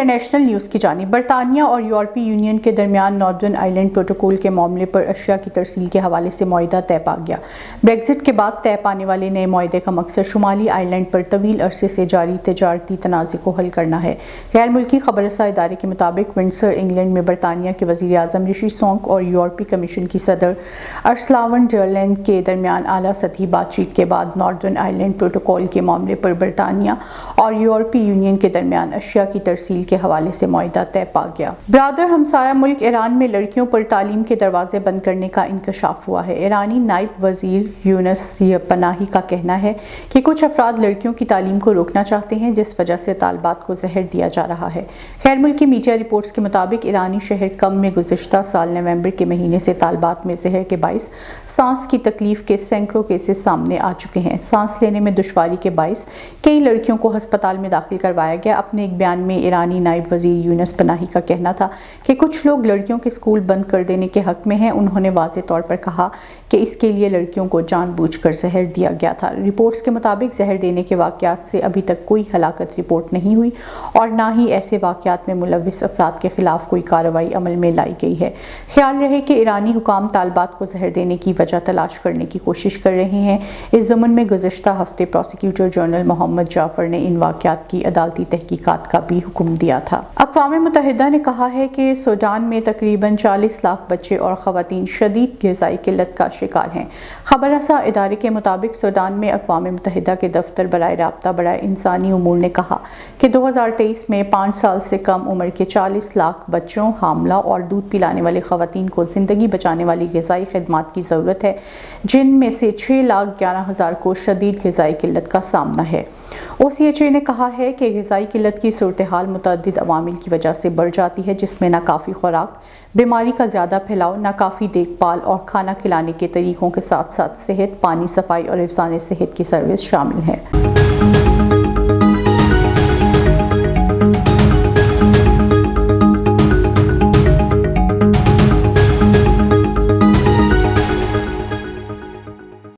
International news کی جانب برطانیہ اور یورپی یونین کے درمیان ناردرن آئرلینڈ پروٹوکول کے معاملے پر اشیاء کی ترسیل کے حوالے سے معاہدہ طے پا گیا۔ بریگزٹ کے بعد طے پانے والے نئے معاہدے کا مقصد شمالی آئرلینڈ پر طویل عرصے سے جاری تجارتی تنازع کو حل کرنا ہے۔ غیر ملکی خبر رساں ادارے کے مطابق ونڈسر انگلینڈ میں برطانیہ کے وزیر اعظم رشی سونک اور یورپی کمیشن کی صدر ارسلا ون ڈر لائن کے درمیان اعلیٰ سطحی بات چیت کے بعد ناردرن آئرلینڈ پروٹوکول کے معاملے پر برطانیہ اور یورپی یونین کے درمیان اشیاء کی ترسیل کے حوالے سے معاہدہ طے پا گیا۔ برادر ہمسایہ ملک ایران میں لڑکیوں پر تعلیم کے دروازے بند کرنے کا انکشاف ہوا ہے۔ ایرانی نائب وزیر یونس پناہی کا کہنا ہے کہ کچھ افراد لڑکیوں کی تعلیم کو روکنا چاہتے ہیں، جس وجہ سے طالبات کو زہر دیا جا رہا ہے۔ غیر ملکی میڈیا رپورٹس کے مطابق ایرانی شہر قم میں گزشتہ سال نومبر کے مہینے سے طالبات میں زہر کے باعث سانس کی تکلیف کے سینکڑوں کیسز سامنے آ چکے ہیں۔ سانس لینے میں دشواری کے باعث کئی لڑکیوں کو ہسپتال میں داخل کروایا گیا۔ اپنے ایک بیان میں ایرانی نائب وزیر یونس پناہی کا کہنا تھا کہ کچھ لوگ لڑکیوں کے اسکول بند کر دینے کے حق میں ہیں۔ انہوں نے واضح طور پر کہا کہ اس کے لیے لڑکیوں کو جان بوجھ کر زہر دیا گیا تھا۔ رپورٹس کے مطابق زہر دینے کے واقعات سے ابھی تک کوئی ہلاکت رپورٹ نہیں ہوئی اور نہ ہی ایسے واقعات میں ملوث افراد کے خلاف کوئی کارروائی عمل میں لائی گئی ہے۔ خیال رہے کہ ایرانی حکام طالبات کو زہر دینے کی وجہ تلاش کرنے کی کوشش کر رہے ہیں۔ اس ضمن میں گزشتہ ہفتے پروسیکیوٹر جنرل محمد جعفر نے ان واقعات کی عدالتی تحقیقات کا بھی حکم دیا تھا۔ اقوام متحدہ نے کہا ہے کہ سوڈان میں تقریباً 40 لاکھ بچے اور خواتین شدید غذائی قلت کا شکار ہیں۔ خبر رساں ادارے کے مطابق سوڈان میں اقوام متحدہ کے دفتر برائے رابطہ برائے انسانی امور نے کہا کہ 2023 میں 5 سال سے کم عمر کے 40 لاکھ بچوں، حاملہ اور دودھ پلانے والی خواتین کو زندگی بچانے والی غذائی خدمات کی ضرورت ہے، جن میں سے 6,11,000 کو شدید غذائی قلت کا سامنا ہے۔ OCHA نے کہا ہے کہ غذائی قلت کی صورتحال متعدد عوامل کی وجہ سے بڑھ جاتی ہے، جس میں ناکافی خوراک، بیماری کا زیادہ پھیلاؤ، ناکافی دیکھ بھال اور کھانا کھلانے کے طریقوں کے ساتھ ساتھ صحت، پانی، صفائی اور حفظان صحت کی سروس شامل ہیں۔